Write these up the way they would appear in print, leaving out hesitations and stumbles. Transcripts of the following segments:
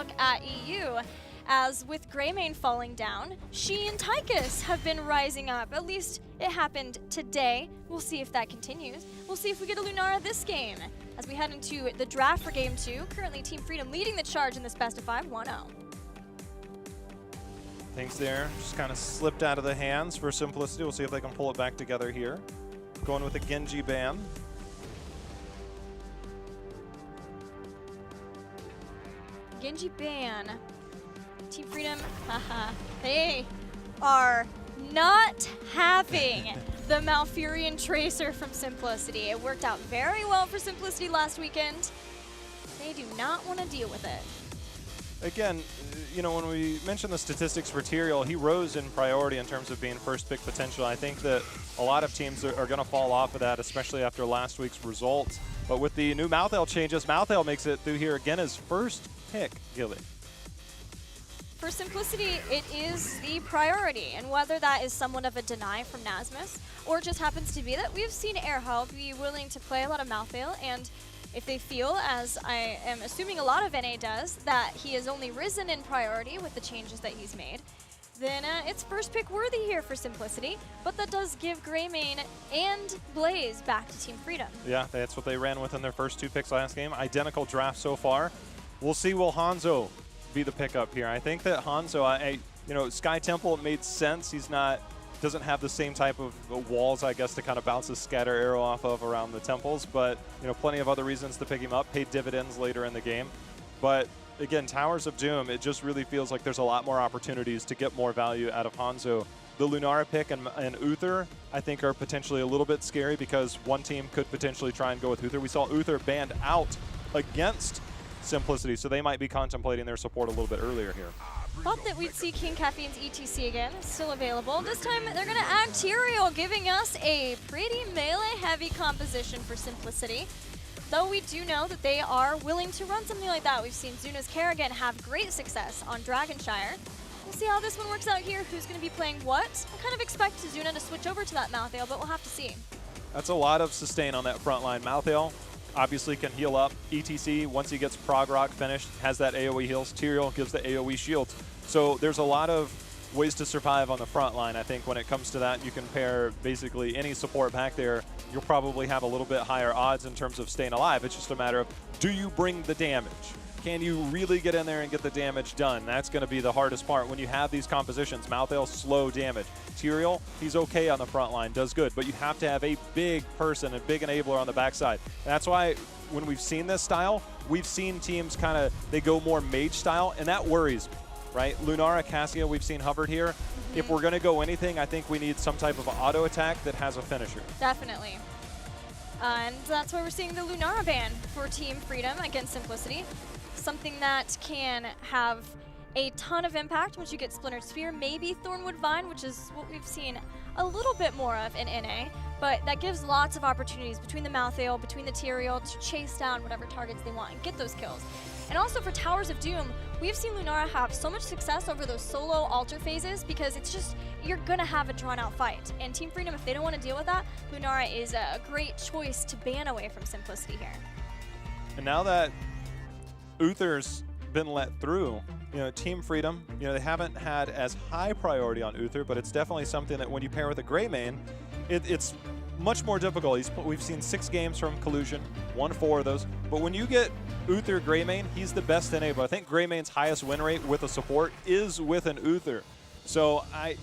look at EU. As with Greymane falling down, She and Tychus have been rising up. At least it happened today. We'll see if that continues. We'll see if we get a Lunara this game. As we head into the draft for Game 2, currently Team Freedom leading the charge in this best of 5, 1-0. Things there just kind of slipped out of the hands for Simplicity. We'll see if they can pull it back together here. Going with a Genji ban. Genji ban. Team Freedom, haha, they are not having the Malfurion Tracer from Simplicity. It worked out very well for Simplicity last weekend. They do not want to deal with it. Again, you know, when we mentioned the statistics for Tyrael, he rose in priority in terms of being first pick potential. I think that a lot of teams are going to fall off of that, especially after last week's results. But with the new Malthael changes, Malthael makes it through here again as first pick, Gilly. For Simplicity, it is the priority, and whether that is somewhat of a deny from Nasmus, or just happens to be that we've seen Airhall be willing to play a lot of Malthael, and if they feel, as I am assuming a lot of NA does, that he has only risen in priority with the changes that he's made, then it's first pick worthy here for Simplicity, but that does give Greymane and Blaze back to Team Freedom. Yeah, that's what they ran with in their first 2 picks last game. Identical draft so far. We'll see, will Hanzo be the pickup here? I think that Hanzo, you know, Sky Temple, it made sense. He's doesn't have the same type of walls, I guess, to kind of bounce his scatter arrow off of around the temples, but, you know, plenty of other reasons to pick him up, paid dividends later in the game. But again, Towers of Doom, it just really feels like there's a lot more opportunities to get more value out of Hanzo. The Lunara pick and Uther, I think, are potentially a little bit scary because one team could potentially try and go with Uther. We saw Uther banned out against Simplicity, so they might be contemplating their support a little bit earlier here. Thought that we'd see King Caffeine's ETC again, still available. This time they're going to add Tyrael, giving us a pretty melee-heavy composition for Simplicity. Though we do know that they are willing to run something like that. We've seen Zuna's Kerrigan have great success on Dragonshire. We'll see how this one works out here, who's going to be playing what. I kind of expect Zuna to switch over to that Malthael, but we'll have to see. That's a lot of sustain on that front line. Malthael obviously can heal up. ETC, once he gets Prog Rock finished, has that AoE heals. Tyrael gives the AoE shields. So there's a lot of ways to survive on the front line. I think when it comes to that, you can pair basically any support back there. You'll probably have a little bit higher odds in terms of staying alive. It's just a matter of, do you bring the damage? Can you really get in there and get the damage done? That's going to be the hardest part when you have these compositions. Malthael, slow damage. Tyrael, he's okay on the front line, does good, but you have to have a big person, a big enabler on the backside. And that's why when we've seen this style, we've seen teams kind of, they go more mage style, and that worries me, right? Lunara, Cassia, we've seen hovered here. If we're going to go anything, I think we need some type of auto attack that has a finisher. Definitely. And that's why we're seeing the Lunara ban for Team Freedom against Simplicity. Something that can have a ton of impact once you get Splintered Sphere, maybe Thornwood Vine, which is what we've seen a little bit more of in NA, but that gives lots of opportunities between the Malthael, between the Tyrael to chase down whatever targets they want and get those kills. And also for Towers of Doom, we've seen Lunara have so much success over those solo altar phases because it's just, you're gonna have a drawn out fight. And Team Freedom, if they don't want to deal with that, Lunara is a great choice to ban away from Simplicity here. And now that Uther's been let through, you know, Team Freedom, you know, they haven't had as high priority on Uther, but it's definitely something that when you pair with a Greymane, it's much more difficult. We've seen 6 games from Collusion, won 4 of those, but when you get Uther Greymane, he's the best enabler. I think Greymane's highest win rate with a support is with an Uther. So I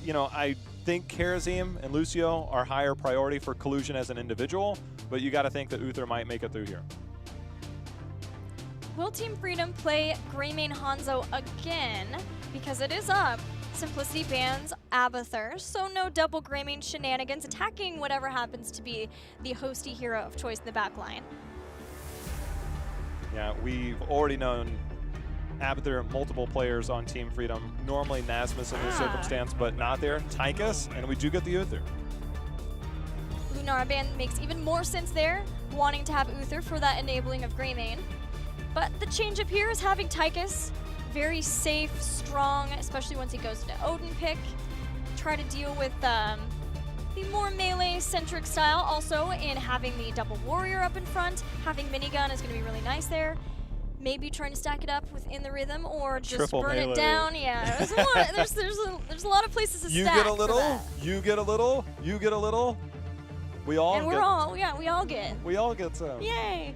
think Karazim and Lucio are higher priority for Collusion as an individual, but you got to think that Uther might make it through here. Will Team Freedom play Greymane Hanzo again? Because it is up. Simplicity bans Abathur, so no double Greymane shenanigans, attacking whatever happens to be the hosty hero of choice in the back line. Yeah, we've already known Abathur, multiple players on Team Freedom. Normally Nasmus in this circumstance, but not there. Tychus, and we do get the Uther. Lunara ban makes even more sense there, wanting to have Uther for that enabling of Greymane. But the change up here is having Tychus, very safe, strong, especially once he goes into Odin pick. Try to deal with the more melee-centric style, also in having the double warrior up in front. Having minigun is going to be really nice there. maybe trying to stack it up within the rhythm or just Triple burn melee. it down. Yeah, there's a lot. There's a lot of places to You stack. get a for little, that. you get a little, you get a little. We all And get. we all get. We all get some. Yay!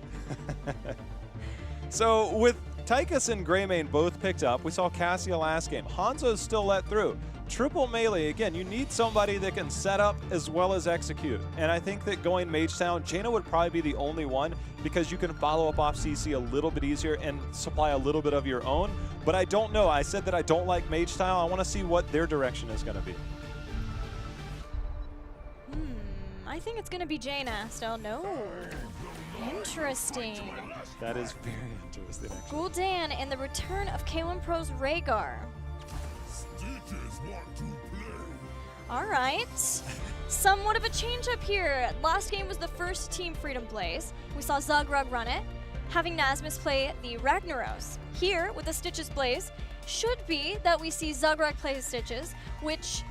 So with Tychus and Greymane both picked up, we saw Cassia last game. Hanzo's still let through. Triple melee, again, you need somebody that can set up as well as execute. And I think that going Mage Town, Jaina would probably be the only one because you can follow up off CC a little bit easier and supply a little bit of your own. But I don't know. I said that I don't like Mage Style. I want to see what their direction is going to be. I think it's going to be Jaina. Still, no. Interesting. That is very interesting, actually. Gul'dan and the return of K1 Pro's Rhaegar. All right. Somewhat of a change up here. Last game was the first Team Freedom plays. We saw Zugrug run it, having Nasmus play the Ragnaros. Here, with the Stitches plays, should be that we see Zugrug play his Stitches, which,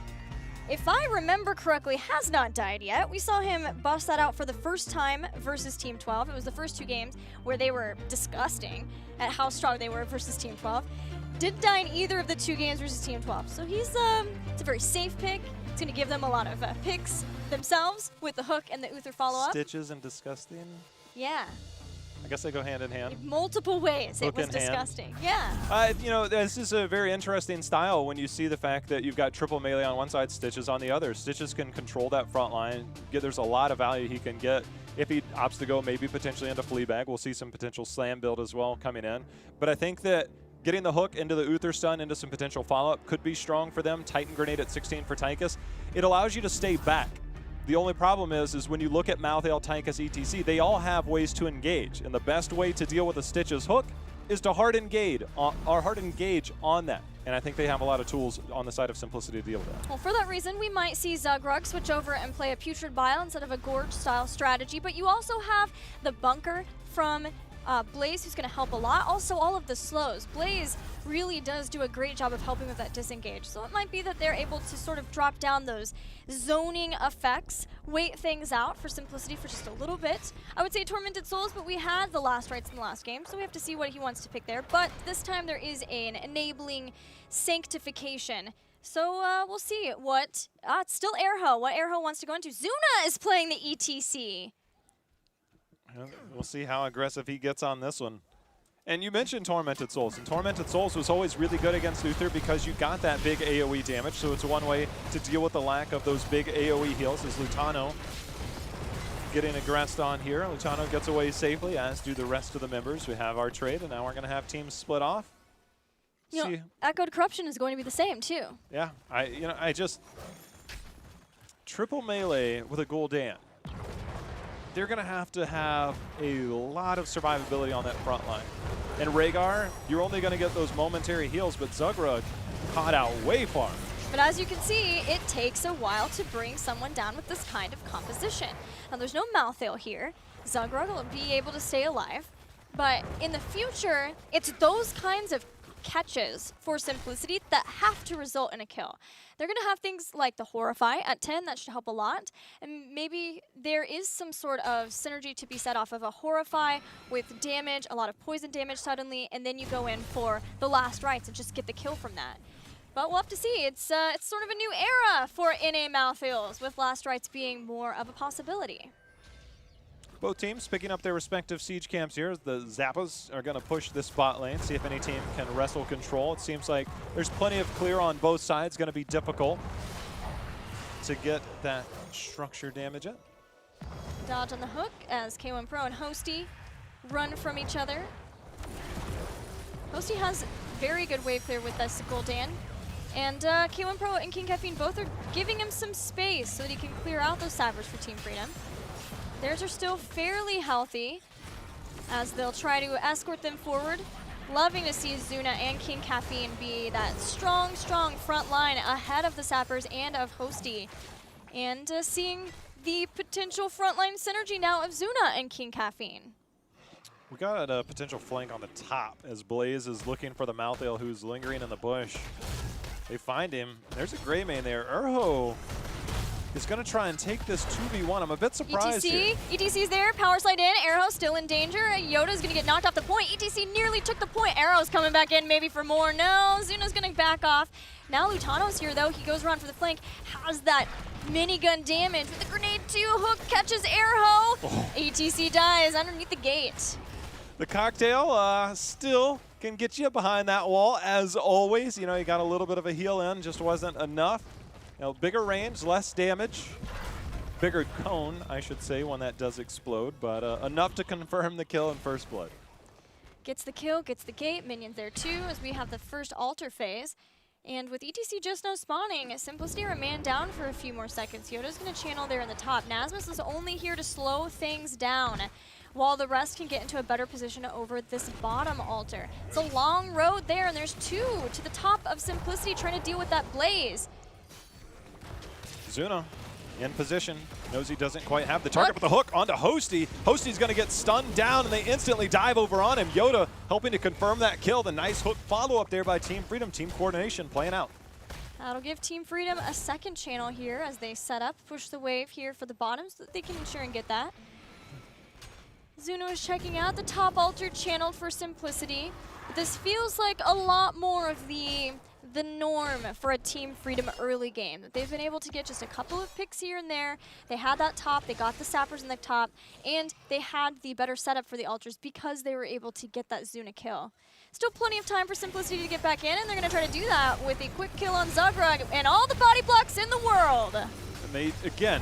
if I remember correctly, has not died yet. We saw him bust that out for the first time versus Team 12. It was the first 2 games where they were disgusting at how strong they were versus Team 12. Didn't die in either of the 2 games versus Team 12. So he's it's a very safe pick. It's going to give them a lot of picks themselves with the hook and the Uther follow-up. Stitches and disgusting? Yeah. I guess they go hand in hand. Multiple ways. Hook It was in hand. disgusting. Yeah. You know, this is a very interesting style when you see the fact that you've got triple melee on one side, Stitches on the other. Stitches can control that front line. There's a lot of value he can get. If he opts to go maybe potentially into Fleabag, we'll see some potential slam build as well coming in. But I think that getting the hook into the Uther stun, into some potential follow-up could be strong for them. Titan Grenade at 16 for Tychus. It allows you to stay back. The only problem is when you look at Malthael, Tychus, ETC, they all have ways to engage. And the best way to deal with a Stitches hook is to hard engage on that. And I think they have a lot of tools on the side of Simplicity to deal with that. Well, for that reason, we might see Zugrug switch over and play a Putrid Bile instead of a Gorge-style strategy. But you also have the Bunker from Blaze, who's going to help a lot. Also, all of the slows. Blaze really does do a great job of helping with that disengage. So it might be that they're able to sort of drop down those zoning effects, wait things out for Simplicity for just a little bit. I would say Tormented Souls, but we had the last rights in the last game, so we have to see what he wants to pick there. But this time there is an enabling sanctification. So we'll see what, it's still Airho, what Airho wants to go into. Zuna is playing the ETC. We'll see how aggressive he gets on this one. And you mentioned Tormented Souls, and Tormented Souls was always really good against Uther because you got that big AoE damage, so it's one way to deal with the lack of those big AoE heals. Is Lutano getting aggressed on here. Lutano gets away safely, as do the rest of the members. We have our trade, and now we're going to have teams split off. You know, Echoed Corruption is going to be the same, too. Yeah, I just... Triple melee with a Gul'dan. They're going to have a lot of survivability on that front line. And Rhaegar, you're only going to get those momentary heals, but Zugrug caught out way far. But as you can see, it takes a while to bring someone down with this kind of composition. Now, there's no Malthael here. Zugrug will be able to stay alive. But in the future, it's those kinds of catches for Simplicity that have to result in a kill. They're going to have things like the Horrify at 10, that should help a lot. And maybe there is some sort of synergy to be set off of a Horrify with damage, a lot of poison damage suddenly, and then you go in for the last rites and just get the kill from that. But we'll have to see. It's sort of a new era for NA Malthaels, with last rites being more of a possibility. Both teams picking up their respective siege camps here. The Zappas are going to push this bot lane, see if any team can wrestle control. It seems like there's plenty of clear on both sides. Going to be difficult to get that structure damage in. Dodge on the hook as K1 Pro and Hosty run from each other. Hosty has very good wave clear with this Gul'dan. And K1 Pro and King Caffeine both are giving him some space so that he can clear out those Sappers for Team Freedom. Theirs are still fairly healthy as they'll try to escort them forward. Loving to see Zuna and King Caffeine be that strong, strong front line ahead of the Sappers and of Hosty. And seeing the potential frontline synergy now of Zuna and King Caffeine. We got a potential flank on the top as Blaze is looking for the Malthael who's lingering in the bush. They find him. There's a Greymane there. Urho is going to try and take this 2v1. I'm a bit surprised here. ETC's there, power slide in, Arrow still in danger. Yoda's gonna get knocked off the point. ETC nearly took the point. Arrow's coming back in maybe for more. No, Zuna's gonna back off. Now Lutano's here though, he goes around for the flank, has that minigun damage with the grenade too. Hook catches Arrow. Oh. ETC dies underneath the gate. The cocktail still can get you behind that wall as always. You know, you got a little bit of a heal in, just wasn't enough. You know, bigger range, less damage. Bigger cone, I should say, when that does explode, but enough to confirm the kill in first blood. Gets the kill, gets the gate, minions there too, as we have the first altar phase. And with ETC just now spawning, Simplicity are a man down for a few more seconds. Yoda's going to channel there in the top. Nasmus is only here to slow things down, while the rest can get into a better position over this bottom altar. It's a long road there, and there's two to the top of Simplicity trying to deal with that blaze. Zuna in position, knows he doesn't quite have the target, but the hook onto Hosty. Hosty's going to get stunned down, and they instantly dive over on him. Yoda helping to confirm that kill. The nice hook follow-up there by Team Freedom. Team coordination playing out. That'll give Team Freedom a second channel here as they set up, push the wave here for the bottom so that they can ensure and get that. Zuno is checking out the top altar channeled for Simplicity. This feels like a lot more of the norm for a Team Freedom early game. They've been able to get just a couple of picks here and there. They had that top, they got the sappers in the top, and they had the better setup for the altars because they were able to get that Zuna kill. Still plenty of time for Simplicity to get back in, and they're going to try to do that with a quick kill on Zugrug and all the body blocks in the world. And they, again,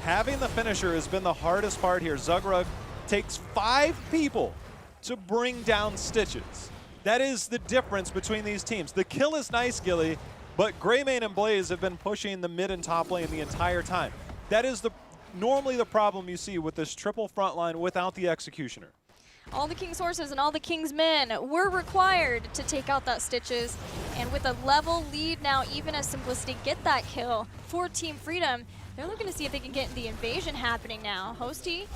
having the finisher has been the hardest part here. Zugrug takes 5 people to bring down Stitches. That is the difference between these teams. The kill is nice, Gilly, but Greymane and Blaze have been pushing the mid and top lane the entire time. That is normally the problem you see with this triple front line without the Executioner. All the King's horses and all the King's men were required to take out that Stitches. And with a level lead now, even as Simplicity get that kill for Team Freedom, they're looking to see if they can get the invasion happening now. Hosty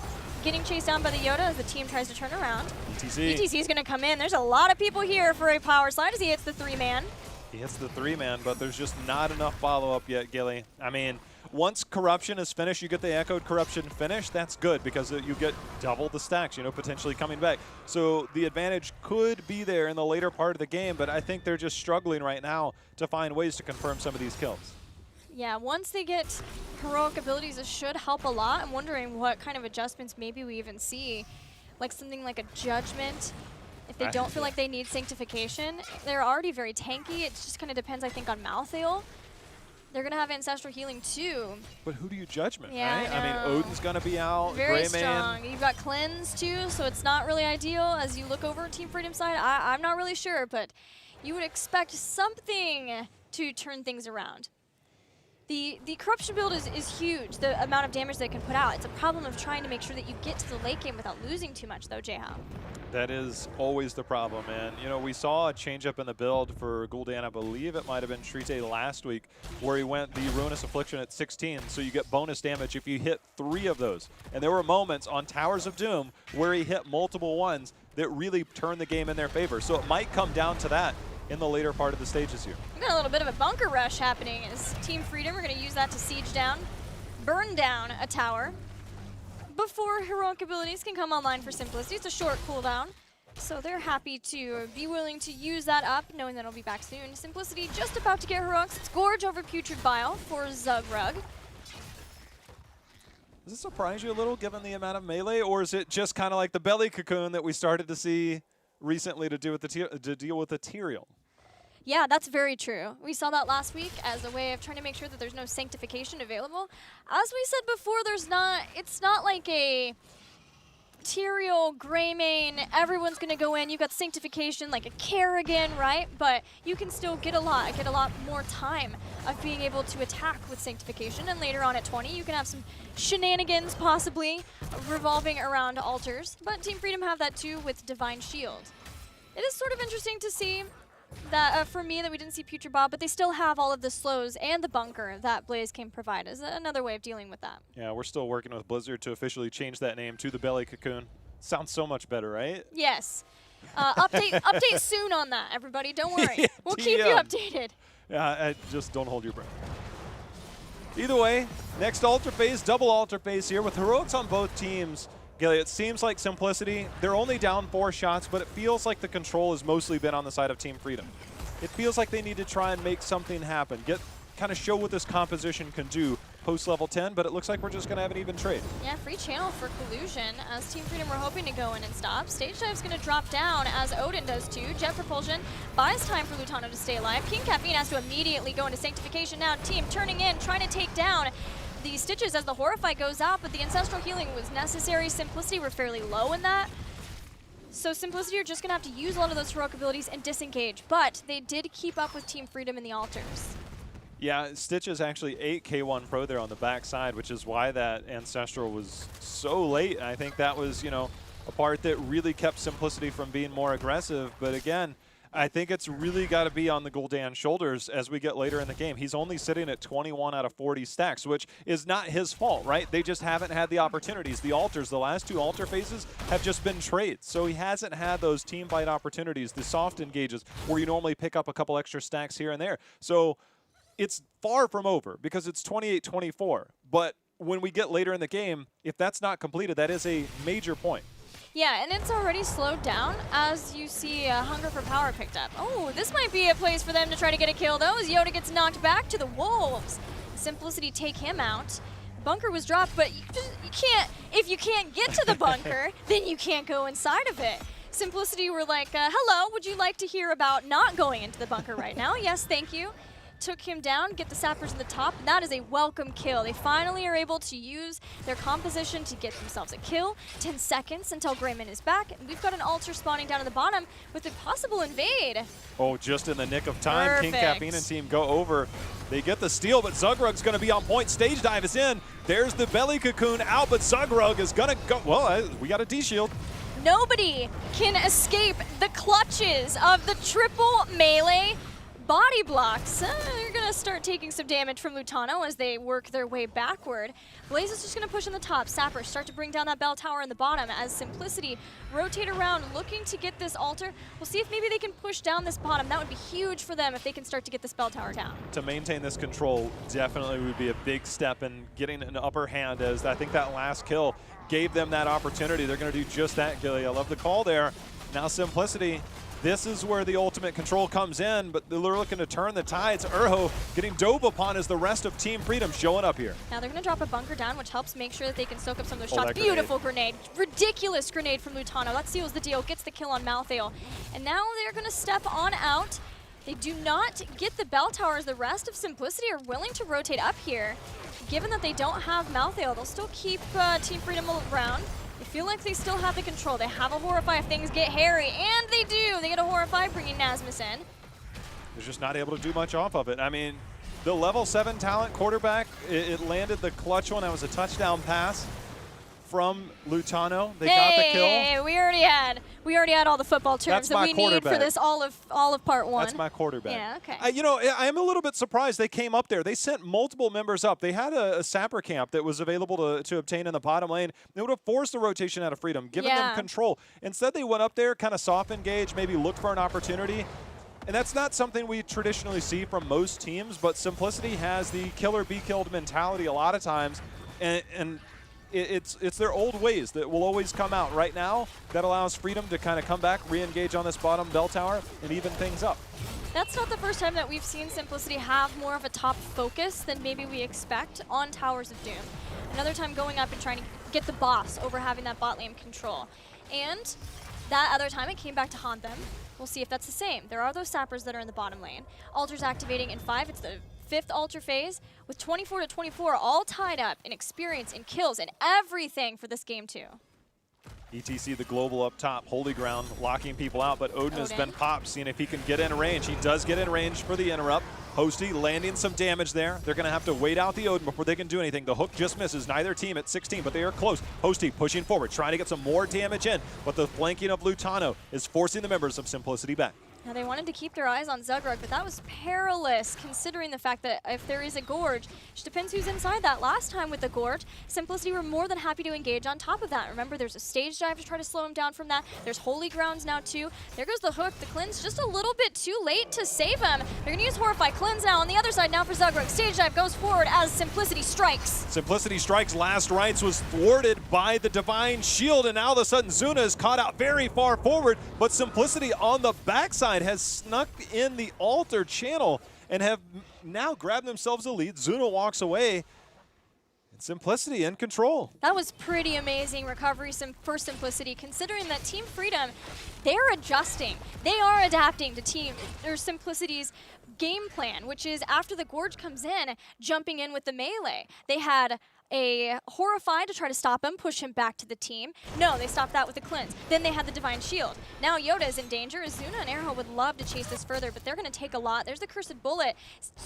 getting chased down by the Yoda as the team tries to turn around. ETC is going to come in. There's a lot of people here for a power slide as he hits the 3-man. He hits the 3-man, but there's just not enough follow-up yet, Gilly. I mean, once Corruption is finished, you get the Echoed Corruption finish, that's good because you get double the stacks, you know, potentially coming back. So the advantage could be there in the later part of the game, but I think they're just struggling right now to find ways to confirm some of these kills. Yeah, once they get heroic abilities, it should help a lot. I'm wondering what kind of adjustments maybe we even see, like something like a Judgment. If they don't feel like they need Sanctification, they're already very tanky. It just kind of depends, I think, on Malthael. They're going to have Ancestral Healing too. But who do you Judgment, yeah, right? I mean, Odin's going to be out, very strong. You've got Cleanse too, so it's not really ideal as you look over Team Freedom side. I'm not really sure, but you would expect something to turn things around. The Corruption build is huge, the amount of damage they can put out. It's a problem of trying to make sure that you get to the late game without losing too much, though, Jayha. That is always the problem, and you know, we saw a change up in the build for Gul'dan. I believe it might have been Trite last week, where he went the Ruinous Affliction at 16, so you get bonus damage if you hit 3 of those. And there were moments on Towers of Doom where he hit multiple ones that really turned the game in their favor. So it might come down to that in the later part of the stages here. We've got a little bit of a bunker rush happening as Team Freedom are going to use that to siege down, burn down a tower before heroic abilities can come online for Simplicity. It's a short cooldown, so they're happy to be willing to use that up, knowing that it'll be back soon. Simplicity just about to get heroics. It's Gorge over Putrid Bile for Zugrug. Does it surprise you a little given the amount of melee, or is it just kind of like the belly cocoon that we started to see recently to deal with the Tyrael? Yeah, that's very true. We saw that last week as a way of trying to make sure that there's no Sanctification available. As we said before, it's not like a Tyrael, Greymane, everyone's gonna go in. You've got Sanctification like a Kerrigan, right? But you can still get a lot more time of being able to attack with Sanctification, and later on at 20 you can have some shenanigans possibly revolving around altars. But Team Freedom have that too with Divine Shield. It is sort of interesting to see that for me that we didn't see Putrid Bob, but they still have all of the slows and the bunker that Blaze can provide as another way of dealing with that. Yeah, we're still working with Blizzard to officially change that name to the Belly Cocoon. Sounds so much better, right? Yes. Update soon on that, everybody. Don't worry. We'll keep you updated. Yeah, just don't hold your breath. Either way, next altar phase, double altar phase here with heroics on both teams. Gilly, it seems like Simplicity, they're only down 4 shots, but it feels like the control has mostly been on the side of Team Freedom. It feels like they need to try and make something happen, kind of show what this composition can do post level 10, but it looks like we're just going to have an even trade. Yeah, free channel for Collusion as Team Freedom were hoping to go in and stop. Stage Dive's going to drop down as Odin does too. Jet Propulsion buys time for Lutano to stay alive. King Caffeine has to immediately go into Sanctification now. Team turning in, trying to take down the Stitches as the Horrify goes out, but the Ancestral Healing was necessary. Simplicity were fairly low in that. So Simplicity are just going to have to use a lot of those heroic abilities and disengage, but they did keep up with Team Freedom in the altars. Yeah, Stitches actually ate K1 Pro there on the backside, which is why that Ancestral was so late. I think that was, you know, a part that really kept Simplicity from being more aggressive. But again, I think it's really got to be on the Gul'dan's shoulders as we get later in the game. He's only sitting at 21 out of 40 stacks, which is not his fault, right? They just haven't had the opportunities. The altars, the last 2 altar phases have just been trades. So he hasn't had those team fight opportunities, the soft engages, where you normally pick up a couple extra stacks here and there. So it's far from over because it's 28-24. But when we get later in the game, if that's not completed, that is a major point. Yeah, and it's already slowed down as you see Hunger for Power picked up. Oh, this might be a place for them to try to get a kill, though, as Yoda gets knocked back to the Wolves. Simplicity take him out. Bunker was dropped, but you can't, if you can't get to the bunker, then you can't go inside of it. Simplicity were like, hello, would you like to hear about not going into the bunker right now? Yes, thank you. Took him down, get the sappers in the top, and that is a welcome kill. They finally are able to use their composition to get themselves a kill. 10 seconds until Grayman is back, and we've got an altar spawning down at the bottom with a possible invade. Oh, just in the nick of time, Perfect. King Caffeine and team go over. They get the steal, but Zugrug's going to be on point. Stage Dive is in. There's the belly cocoon out, but Zugrug is going to go. Well, we got a D-shield. Nobody can escape the clutches of the triple melee body blocks. They're going to start taking some damage from Lutano as they work their way backward. Blaze is just going to push on the top. Sappers start to bring down that bell tower in the bottom as Simplicity rotate around looking to get this altar. We'll see if maybe they can push down this bottom. That would be huge for them if they can start to get this bell tower down. To maintain this control definitely would be a big step in getting an upper hand, as I think that last kill gave them that opportunity. They're going to do just that, Gilly. I love the call there. Now Simplicity, this is where the ultimate control comes in, but they're looking to turn the tides. Urho getting dove upon as the rest of Team Freedom showing up here. Now they're going to drop a bunker down, which helps make sure that they can soak up some of those Oh, shots. that grenade. Beautiful grenade. Ridiculous grenade from Lutano. That seals the deal, gets the kill on Malthael. And now they're going to step on out. They do not get the bell towers. The rest of Simplicity are willing to rotate up here. Given that they don't have Malthael, they'll still keep Team Freedom around. They feel like they still have the control. They have a Horrify if things get hairy, and they do. They get a Horrify, bringing Nasmus in. They're just not able to do much off of it. I mean, the level 7 talent quarterback, it landed the clutch one. That was a touchdown pass from Lutano. They got the kill. Hey, we already had all the football terms that we need for this all of part 1. That's my quarterback. Yeah, okay. You know, I am a little bit surprised they came up there. They sent multiple members up. They had a sapper camp that was available to obtain in the bottom lane. They would have forced the rotation out of Freedom, given them control. Instead, they went up there, kind of soft engage, maybe looked for an opportunity. And that's not something we traditionally see from most teams, but Simplicity has the kill or be killed mentality a lot of times. And it's their old ways that will always come out. Right now, that allows Freedom to kind of come back, re-engage on this bottom bell tower, and even things up. That's not the first time that we've seen Simplicity have more of a top focus than maybe we expect on Towers of Doom. Another time going up and trying to get the boss over having that bot lane control. And that other time it came back to haunt them. We'll see if that's the same. There are those sappers that are in the bottom lane. Altars activating in 5. It's the 5th altar phase with 24-24 all tied up in experience and kills and everything for this game too. ETC, the global up top, Holy Ground, locking people out, but Odin has been popped, seeing if he can get in range. He does get in range for the interrupt. Hosty landing some damage there. They're going to have to wait out the Odin before they can do anything. The hook just misses. Neither team at 16, but they are close. Hosty pushing forward, trying to get some more damage in, but the flanking of Lutano is forcing the members of Simplicity back. Now they wanted to keep their eyes on Zugrug, but that was perilous considering the fact that if there is a Gorge, it depends who's inside that. Last time with the Gorge, Simplicity were more than happy to engage on top of that. Remember, there's a stage dive to try to slow him down from that. There's Holy Grounds now too. There goes the hook. The cleanse just a little bit too late to save him. They're gonna use Horrify. Cleanse now on the other side now for Zugrug. Stage dive goes forward as Simplicity strikes. Simplicity strikes. Last rites was thwarted by the Divine Shield, and now all of a sudden Zuna is caught out very far forward, but Simplicity on the backside has snuck in the altar channel and have now grabbed themselves a lead. Zuna walks away, and Simplicity in control. That was pretty amazing recovery for Simplicity, considering that Team Freedom, they're adjusting. They are adapting to Simplicity's game plan, which is after the Gorge comes in, jumping in with the melee. They had a Horrify to try to stop him, push him back to the team. No, they stopped that with a Cleanse. Then they had the Divine Shield. Now Yoda is in danger. Zuna and Arrow would love to chase this further, but they're going to take a lot. There's the Cursed Bullet.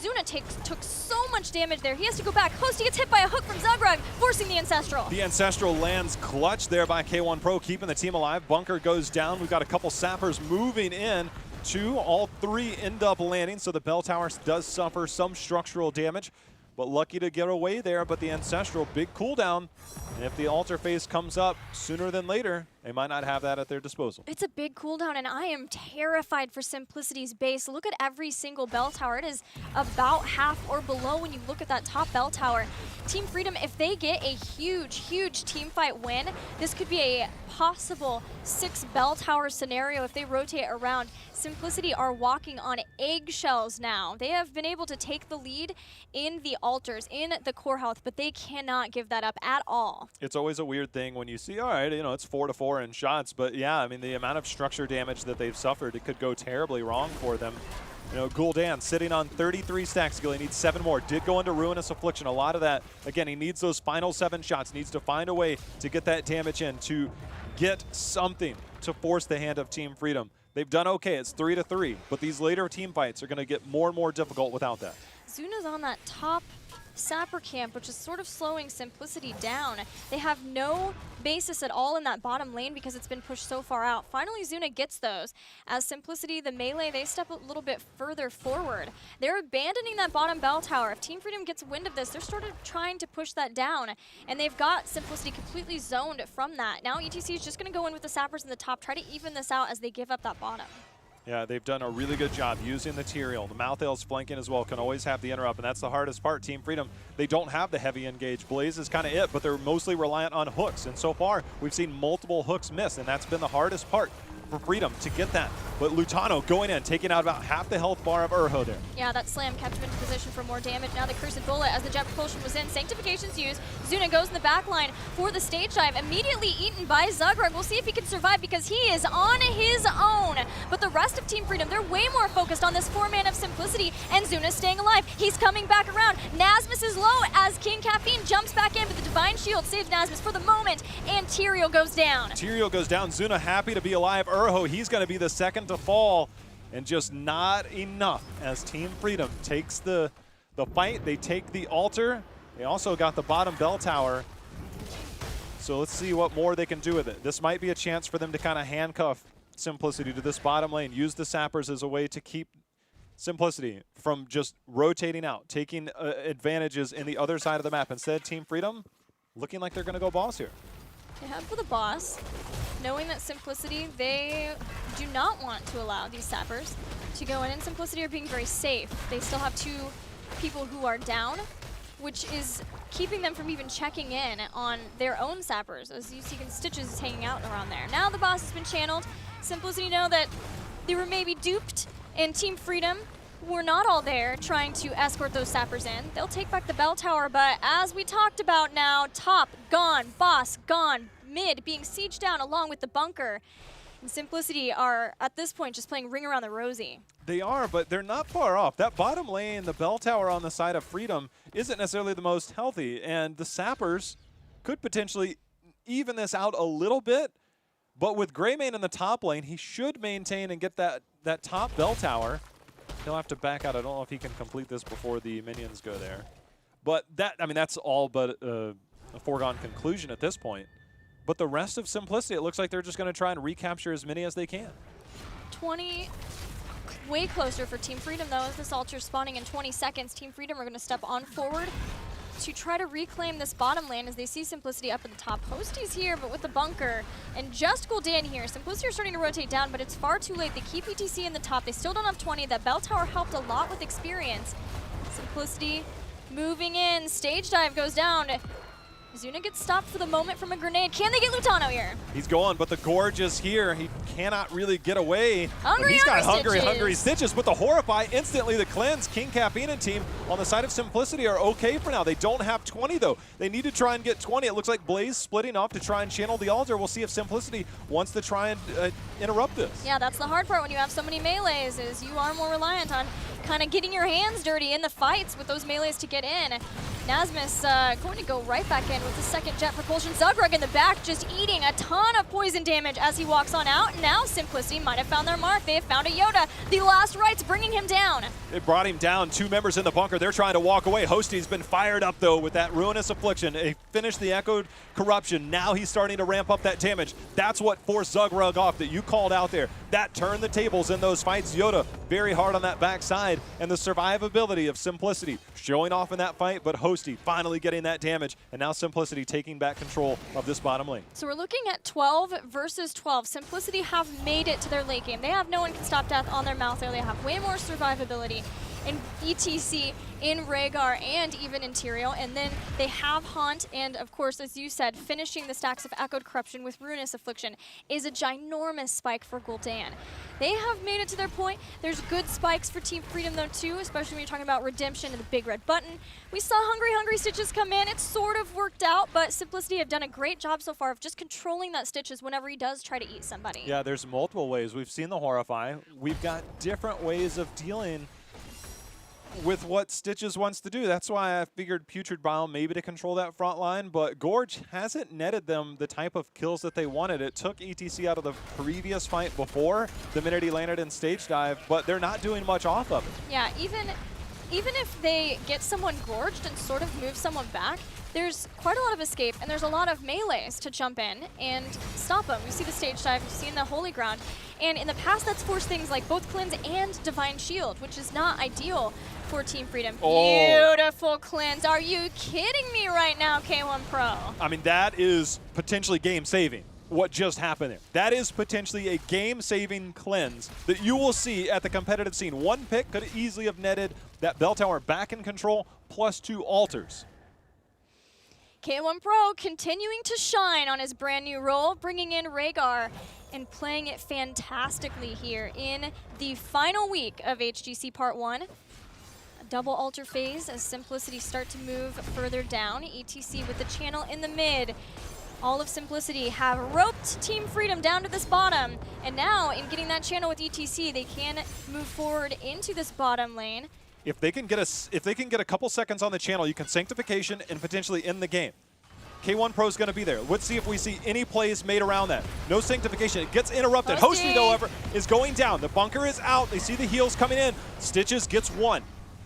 Zuna took so much damage there. He has to go back. Host, he gets hit by a hook from Zugrug, forcing the Ancestral. The Ancestral lands clutch there by K1 Pro, keeping the team alive. Bunker goes down. We've got a couple sappers moving in. All three end up landing, so the bell tower does suffer some structural damage, but lucky to get away there. But the Ancestral, big cooldown, and if the altar phase comes up sooner than later, they might not have that at their disposal. It's a big cooldown, and I am terrified for Simplicity's base. Look at every single bell tower. It is about half or below when you look at that top bell tower. Team Freedom, if they get a huge team fight win, this could be a possible 6 bell tower scenario if they rotate around. Simplicity are walking on eggshells now. They have been able to take the lead in the altars, in the core health, but they cannot give that up at all. It's always a weird thing when you see, all right, it's 4-4 in shots, but yeah, I mean, the amount of structure damage that they've suffered, it could go terribly wrong for them. Gul'dan sitting on 33 stacks skill. He needs 7 more. Did go into Ruinous Affliction. A lot of that, again, he needs those final 7 shots. Needs to find a way to get that damage in, to get something to force the hand of Team Freedom. They've done okay. It's 3-3, but these later team fights are going to get more and more difficult without that. Zuna's on that top sapper camp, which is sort of slowing Simplicity down. They have no basis at all in that bottom lane because it's been pushed so far out. Finally, Zuna gets those. As Simplicity, the melee, they step a little bit further forward. They're abandoning that bottom bell tower. If Team Freedom gets wind of this, they're sort of trying to push that down, and they've got Simplicity completely zoned from that. Now ETC is just going to go in with the sappers in the top, try to even this out as they give up that bottom. Yeah, they've done a really good job using the Tyrael. The Malthael's flanking as well, can always have the interrupt, and that's the hardest part. Team Freedom, they don't have the heavy engage. Blaze is kind of it, but they're mostly reliant on hooks, and so far, we've seen multiple hooks miss, and that's been the hardest part for Freedom to get that. But Lutano going in, taking out about half the health bar of Urho there. Yeah, that slam kept him into position for more damage. Now the Cursed Bullet, as the Jet Propulsion was in, Sanctification's used. Zuna goes in the back line for the stage dive, immediately eaten by Zugrug. We'll see if he can survive because he is on his own. But the rest of Team Freedom, they're way more focused on this 4-man of Simplicity, and Zuna's staying alive. He's coming back around. Nasmus is low as King Caffeine jumps back in, but the Divine Shield saves Nasmus for the moment, and Tyrael goes down. Tyrael goes down. Zuna happy to be alive. Urho, he's going to be the second to fall, and just not enough as Team Freedom takes the fight. They take the altar. They also got the bottom bell tower. So let's see what more they can do with it. This might be a chance for them to kind of handcuff Simplicity to this bottom lane, use the sappers as a way to keep Simplicity from just rotating out, taking advantages in the other side of the map. Instead, Team Freedom looking like they're going to go boss here. They head for the boss, knowing that Simplicity, they do not want to allow these sappers to go in, and Simplicity are being very safe. They still have 2 people who are down, which is keeping them from even checking in on their own sappers. As you see, Stitches is hanging out around there. Now the boss has been channeled. Simplicity know that they were maybe duped, and Team Freedom were not all there trying to escort those sappers in. They'll take back the bell tower, but as we talked about now, top gone, boss gone, mid being sieged down along with the bunker. And Simplicity are, at this point, just playing Ring Around the Rosie. They are, but they're not far off. That bottom lane, the bell tower on the side of Freedom, isn't necessarily the most healthy, and the sappers could potentially even this out a little bit, but with Greymane in the top lane, he should maintain and get that top bell tower. He'll have to back out. I don't know if he can complete this before the minions go there. But that's all but a foregone conclusion at this point. But the rest of Simplicity, it looks like they're just going to try and recapture as many as they can. 20 way closer for Team Freedom, though, as this altar spawning in 20 seconds. Team Freedom are going to step on forward to try to reclaim this bottom lane as they see Simplicity up at the top. Hosty's here, but with the bunker, and just Gul'dan here. Simplicity are starting to rotate down, but it's far too late. They keep ETC in the top. They still don't have 20. That bell tower helped a lot with experience. Simplicity moving in. Stage dive goes down. Zuna gets stopped for the moment from a grenade. Can they get Lutano here? He's going, but the Gorge is here. He cannot really get away. Hungry, He's got hungry hungry Stitches with the Horrify. Instantly the Cleanse. King Caffeine and team on the side of Simplicity are okay for now. They don't have 20 though. They need to try and get 20. It looks like Blaze splitting off to try and channel the altar. We'll see if Simplicity wants to try and interrupt this. Yeah, that's the hard part when you have so many melees, is you are more reliant on kind of getting your hands dirty in the fights with those melees to get in. Nasmus going to go right back in with the second jet propulsion. Zugrug in the back just eating a ton of poison damage as he walks on out. Now Simplicity might have found their mark. They have found a Yoda. The last rites bringing him down. It brought him down. 2 members in the bunker. They're trying to walk away. Hosty's been fired up though with that Ruinous Affliction. He finished the Echoed Corruption. Now he's starting to ramp up that damage. That's what forced Zugrug off that you called out there. That turned the tables in those fights. Yoda very hard on that backside, and the survivability of Simplicity showing off in that fight, but Hosty finally getting that damage, and now Simplicity taking back control of this bottom lane. So we're looking at 12 versus 12. Simplicity have made it to their late game. They have no one can stop death on their mouth there. They have way more survivability in ETC, in Rhaegar, and even in Tyrael. And then they have Haunt, and of course, as you said, finishing the stacks of Echoed Corruption with Ruinous Affliction is a ginormous spike for Gul'dan. They have made it to their point. There's good spikes for Team Freedom though too, especially when you're talking about Redemption and the big red button. We saw Hungry Stitches come in. It sort of worked out, but Simplicity have done a great job so far of just controlling that Stitches whenever he does try to eat somebody. Yeah, there's multiple ways. We've seen the Horrify. We've got different ways of dealing with what Stitches wants to do. That's why I figured Putrid Bile maybe to control that front line, but Gorge hasn't netted them the type of kills that they wanted. It took ETC out of the previous fight before the minute he landed in stage dive, but they're not doing much off of it. Yeah, even if they get someone gorged and sort of move someone back, there's quite a lot of escape, and there's a lot of melees to jump in and stop them. You see the stage dive, you've seen the Holy Ground, and in the past that's forced things like both Cleanse and Divine Shield, which is not ideal for Team Freedom. Oh. Beautiful Cleanse. Are you kidding me right now, K1 Pro? I mean, that is potentially game-saving, what just happened there. That is potentially a game-saving cleanse that you will see at the competitive scene. One pick could easily have netted that bell tower back in control, plus 2 altars. K1 Pro continuing to shine on his brand new role, bringing in Rhaegar and playing it fantastically here in the final week of HGC Part 1. A double altar phase as Simplicity start to move further down. ETC with the channel in the mid. All of Simplicity have roped Team Freedom down to this bottom, and now in getting that channel with ETC, they can move forward into this bottom lane. If they can get a couple seconds on the channel, you can Sanctification and potentially end the game. K1 Pro's going to be there. Let's see if we see any plays made around that. No Sanctification. It gets interrupted. Hosty, however, is going down. The bunker is out. They see the heals coming in. Stitches gets 1.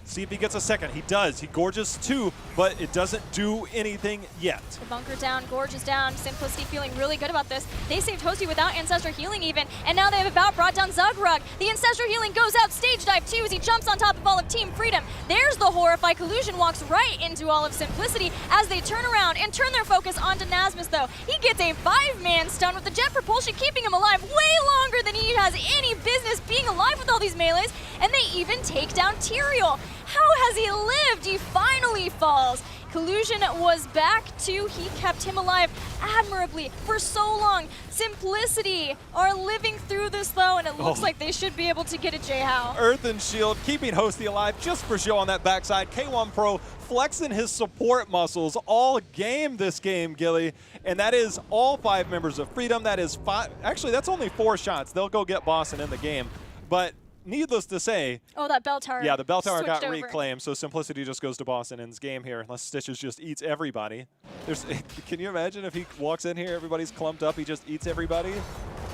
See if he gets a second. He does. He gorges 2, but it doesn't do anything yet. The bunker down, Gorge is down. Simplicity feeling really good about this. They saved Hosty without Ancestral Healing even, and now they have about brought down Zugrug. The Ancestral Healing goes out, stage dive too, as he jumps on top of all of Team Freedom. There's the Horrify. Collusion walks right into all of Simplicity as they turn around and turn their focus onto Nasmus though. He gets a 5-man stun with the jet propulsion, keeping him alive way longer than he has any business being alive with all these melees, and they even take down Tyrael. How has he lived? He finally falls. Collusion was back too. He kept him alive admirably for so long. Simplicity are living through this though, and it looks like they should be able to get a J-How. Earth and Shield keeping Hosty alive just for show on that backside. K1 Pro flexing his support muscles all game this game, Gilly. And that is all 5 members of Freedom. That is 5. Actually, that's only 4 shots. They'll go get Boston in the game. But needless to say, that bell tower. Yeah, the bell tower got over. reclaimed, so Simplicity just goes to Boston in this game here, unless Stitches just eats everybody. Can you imagine if he walks in here, everybody's clumped up, he just eats everybody,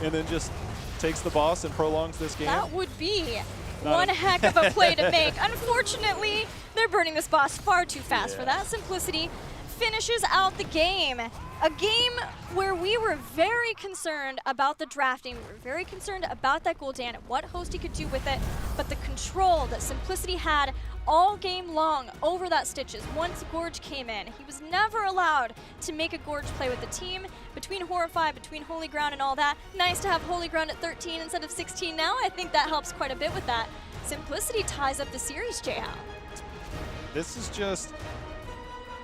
and then just takes the boss and prolongs this game? That would be one heck of a play to make. Unfortunately, they're burning this boss far too fast for that. Simplicity finishes out the game. A game where we were very concerned about the drafting. We were very concerned about that Gul'dan, what Hosty could do with it, but the control that Simplicity had all game long over that Stitches. Once Gorge came in, he was never allowed to make a Gorge play with the team. Between Horrify, between Holy Ground and all that, nice to have Holy Ground at 13 instead of 16 now. I think that helps quite a bit with that. Simplicity ties up the series, JL. This is just...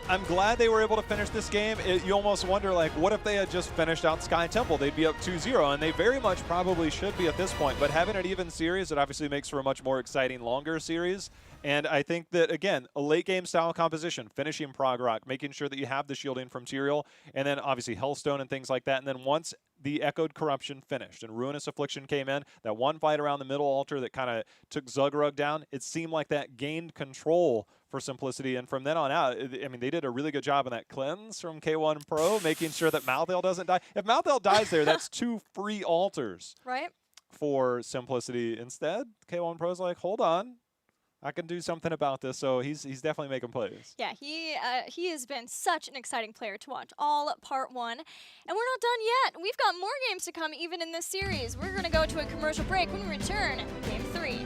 I'm glad they were able to finish this game. You almost wonder, like, what if they had just finished out Sky Temple? They'd be up 2-0, and they very much probably should be at this point. But having an even series, it obviously makes for a much more exciting, longer series. And I think that, again, a late-game style composition, finishing Prog Rock, making sure that you have the shielding from Tyrael, and then obviously Hellstone and things like that. And then once the Echoed Corruption finished and Ruinous Affliction came in, that one fight around the middle altar that kind of took Zugrug down, it seemed like that gained control for Simplicity. And from then on out, I mean, they did a really good job on that cleanse from K1 Pro, making sure that Malthael doesn't die. If Malthael dies there, that's 2 free altars Right. for Simplicity. Instead, K1 Pro's like, hold on, I can do something about this. So he's definitely making plays. Yeah, he has been such an exciting player to watch, all part 1. And we're not done yet. We've got more games to come even in this series. We're going to go to a commercial break. When we return, Game 3.